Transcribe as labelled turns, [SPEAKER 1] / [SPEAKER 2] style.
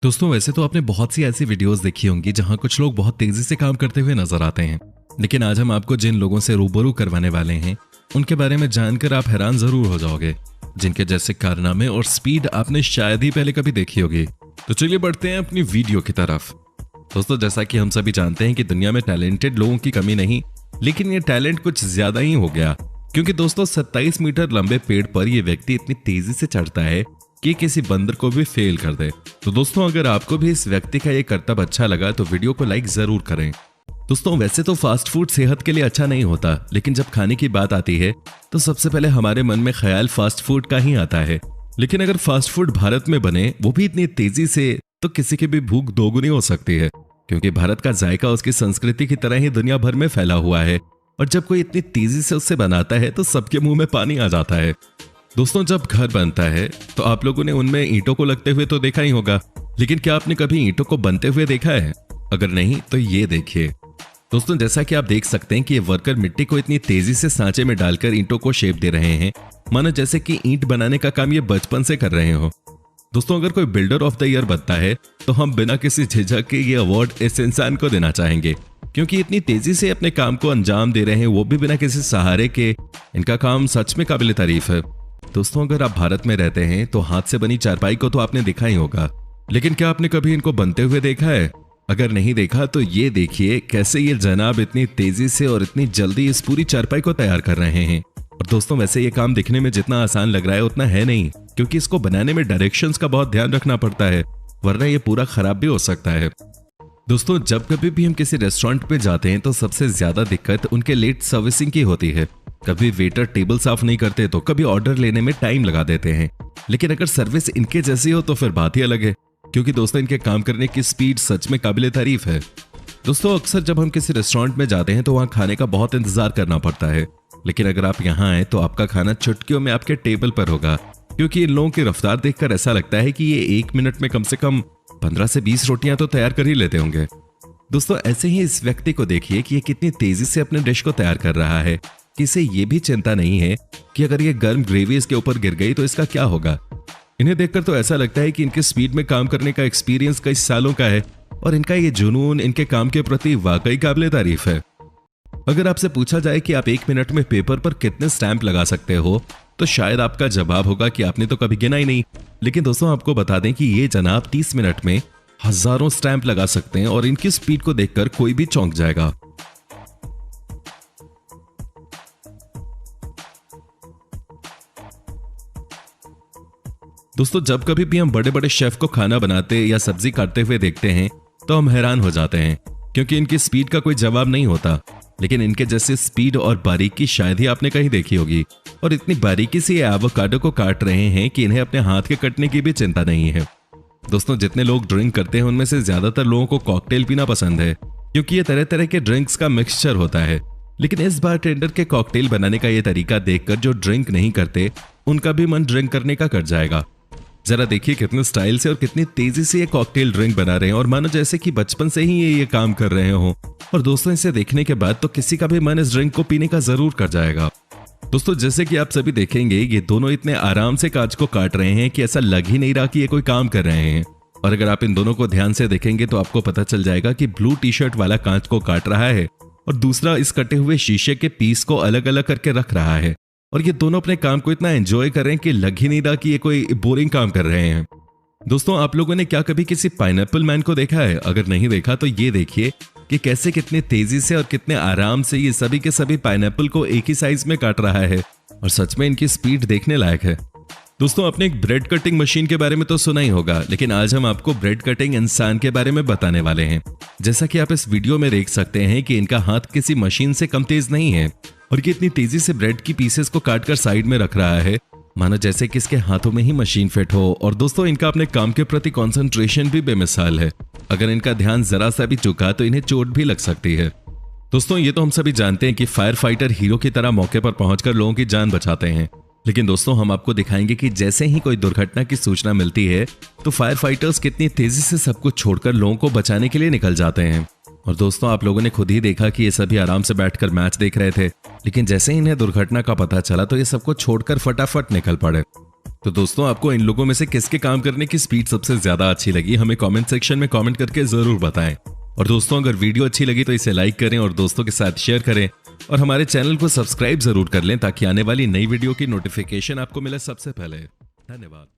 [SPEAKER 1] दोस्तों वैसे तो आपने बहुत सी ऐसी वीडियोस देखी होंगी जहां कुछ लोग बहुत तेजी से काम करते हुए नजर आते हैं। लेकिन आज हम आपको जिन लोगों से रूबरू करवाने वाले हैं उनके बारे में जानकर आप हैरान जरूर हो जाओगे, जिनके जैसे कारनामे और स्पीड आपने शायद ही पहले कभी देखी होगी। तो चलिए बढ़ते हैं अपनी वीडियो की तरफ। दोस्तों जैसा कि हम सभी जानते हैं कि दुनिया में टैलेंटेड लोगों की कमी नहीं, लेकिन ये टैलेंट कुछ ज्यादा ही हो गया। क्योंकि दोस्तों 27 मीटर लंबे पेड़ पर यह व्यक्ति इतनी तेजी से चढ़ता है कि किसी बंदर को भी फेल कर दे। तो दोस्तों अगर आपको भी इस व्यक्ति का ये करतब अच्छा लगा तो वीडियो को लाइक जरूर करें। दोस्तों वैसे तो फास्ट फूड सेहत के लिए अच्छा नहीं होता, लेकिन जब खाने की बात आती है तो सबसे पहले हमारे मन में ख्याल फास्ट फूड का ही आता है। लेकिन अगर फास्ट फूड भारत में बने, वो भी इतनी तेजी से, तो किसी की भी भूख दोगुनी हो सकती है। क्योंकि भारत का जायका उसकी संस्कृति की तरह ही दुनिया भर में फैला हुआ है, और जब कोई इतनी तेजी से उससे बनाता है तो सबके मुंह में पानी आ जाता है। दोस्तों जब घर बनता है तो आप लोगों ने उनमें ईंटों को लगते हुए तो देखा ही होगा, लेकिन क्या आपने कभी ईंटों को बनते हुए देखा है? अगर नहीं तो ये देखिए। दोस्तों जैसा कि आप देख सकते हैं कि ये वर्कर मिट्टी को इतनी तेजी से सांचे में डालकर ईंटों को शेप दे रहे हैं, मानो जैसे कि ईंट बनाने का काम ये बचपन से कर रहे हो। दोस्तों अगर कोई बिल्डर ऑफ द ईयर बनता है तो हम बिना किसी झिझक के ये अवार्ड इस इंसान को देना चाहेंगे, क्योंकि इतनी तेजी से अपने काम को अंजाम दे रहे हैं, वो भी बिना किसी सहारे के। इनका काम सच में काबिल तारीफ है। दोस्तों अगर आप भारत में रहते हैं तो हाथ से बनी चारपाई को तो आपने देखा ही होगा, लेकिन क्या आपने कभी इनको बनते हुए देखा है? अगर नहीं देखा तो ये देखिए कैसे ये जनाब इतनी तेजी से और इतनी जल्दी इस पूरी चारपाई को तैयार कर रहे हैं। और दोस्तों वैसे ये काम दिखने में जितना आसान लग रहा है उतना है नहीं, क्योंकि इसको बनाने में डायरेक्शंस का बहुत ध्यान रखना पड़ता है, वरना ये पूरा खराब भी हो सकता है। दोस्तों जब कभी भी हम किसी रेस्टोरेंट पे जाते हैं तो सबसे ज्यादा दिक्कत उनके लेट सर्विसिंग की होती है। कभी वेटर टेबल साफ नहीं करते तो कभी ऑर्डर लेने में टाइम लगा देते हैं। लेकिन अगर सर्विस इनके जैसी हो तो फिर बात ही अलग है, क्योंकि दोस्तों इनके काम करने की स्पीड सच में काबिले तारीफ है। दोस्तों अक्सर जब हम किसी रेस्टोरेंट में जाते हैं तो वहां खाने का बहुत इंतजार करना पड़ता है, लेकिन अगर आप यहाँ आए तो आपका खाना चुटकियों में आपके टेबल पर होगा। क्योंकि इन लोगों की रफ्तार देखकर ऐसा लगता है कि ये 1 मिनट में कम से कम 15 से 20 रोटियां तो तैयार कर ही लेते होंगे। दोस्तों ऐसे ही इस व्यक्ति को देखिए कि ये कितनी तेजी से अपने डिश को तैयार कर रहा है, कि इसे ये भी चिंता नहीं है कि अगर ये गर्म ग्रेवी इसके ऊपर गिर गई तो इसका क्या होगा। इन्हें देखकर तो ऐसा लगता है कि इनके स्पीड में काम करने का एक्सपीरियंस कई सालों का है, और इनका ये जुनून इनके काम के प्रति वाकई काबिले तारीफ है। अगर आपसे पूछा जाए कि आप 1 मिनट में पेपर पर कितने स्टैंप लगा सकते हो, तो शायद आपका जवाब होगा कि आपने तो कभी गिना ही नहीं। लेकिन दोस्तों आपको बता दें कि ये जनाब 30 मिनट में हजारों स्टैंप लगा सकते हैं, और इनकी स्पीड को देखकर कोई भी चौंक जाएगा। दोस्तों जब कभी भी हम बड़े बड़े शेफ को खाना बनाते या सब्जी काटते हुए देखते हैं तो हम हैरान हो जाते हैं, क्योंकि इनकी स्पीड का कोई जवाब नहीं होता। लेकिन इनके जैसे स्पीड और बारीकी शायद ही आपने कहीं देखी होगी। और इतनी बारीकी से ये एवोकाडो को काट रहे हैं कि इन्हें अपने हाथ के कटने की भी चिंता नहीं है। दोस्तों जितने लोग ड्रिंक करते हैं उनमें से ज्यादातर लोगों को कॉकटेल पीना पसंद है, क्योंकि ये तरह तरह के ड्रिंक्स का मिक्सचर होता है। लेकिन इस बार टेंडर के कॉकटेल बनाने का ये तरीका देखकर जो ड्रिंक नहीं करते उनका भी मन ड्रिंक करने का कर जाएगा। जरा देखिए कितने स्टाइल से और कितनी तेजी से ये कॉकटेल ड्रिंक बना रहे हैं, और मानो जैसे कि बचपन से ही ये काम कर रहे हो। और दोस्तों इसे देखने के बाद तो किसी का भी मन इस ड्रिंक को पीने का जरूर कर जाएगा। दोस्तों जैसे कि आप सभी देखेंगे ये दोनों इतने आराम से कांच को काट रहे हैं कि ऐसा लग ही नहीं रहा कि ये कोई काम कर रहे हैं। और अगर आप इन दोनों को ध्यान से देखेंगे तो आपको पता चल जाएगा कि ब्लू टी शर्ट वाला कांच को काट रहा है और दूसरा इस कटे हुए शीशे के पीस को अलग अलग करके रख रहा है। और ये दोनों अपने काम को इतना एंजॉय कर रहे हैं कि लग ही नहीं रहा कि ये कोई बोरिंग काम कर रहे हैं। दोस्तों आप लोगों ने क्या कभी किसी पाइनएप्पल मैन को देखा है? अगर नहीं देखा तो ये देखिए कि कैसे कितनी तेजी से और कितने आराम से ये सभी के सभी पाइनएप्पल को एक ही साइज में काट रहा है, और सच में इनकी स्पीड देखने लायक है। दोस्तों आपने एक ब्रेड कटिंग मशीन के बारे में तो सुना ही होगा, लेकिन आज हम आपको ब्रेड कटिंग इंसान के बारे में बताने वाले हैं। जैसा कि आप इस वीडियो में देख सकते हैं कि इनका हाथ किसी मशीन से कम तेज नहीं है, और ये इतनी तेजी से ब्रेड की पीसेस को काटकर साइड में रख रहा है, मानो जैसे कि इसके हाथों में ही मशीन फिट हो। और दोस्तों इनका अपने काम के प्रति कंसंट्रेशन भी बेमिसाल है। अगर इनका ध्यान जरा सा भी चूका तो इन्हें चोट भी लग सकती है। दोस्तों ये तो हम सभी जानते हैं कि फायर फाइटर हीरो की तरह मौके पर पहुंचकर लोगों की जान बचाते हैं, लेकिन दोस्तों हम आपको दिखाएंगे कि जैसे ही कोई दुर्घटना की सूचना मिलती है तो फायर फाइटर्स कितनी तेजी से सब कुछ छोड़कर लोगों को बचाने के लिए निकल जाते हैं। और दोस्तों आप लोगों ने खुद ही देखा कि ये सभी आराम से बैठकर मैच देख रहे थे, लेकिन जैसे ही इन्हें दुर्घटना का पता चला तो ये सबको छोड़कर फटाफट निकल पड़े। तो दोस्तों, आपको इन लोगों में से किसके काम करने की स्पीड सबसे ज्यादा अच्छी लगी, हमें कमेंट सेक्शन में कमेंट करके जरूर बताएं। और दोस्तों, अगर वीडियो अच्छी लगी तो इसे लाइक करें और दोस्तों के साथ शेयर करें और हमारे चैनल को सब्सक्राइब जरूर कर लें ताकि आने वाली नई वीडियो की नोटिफिकेशन आपको मिले सबसे पहले। धन्यवाद।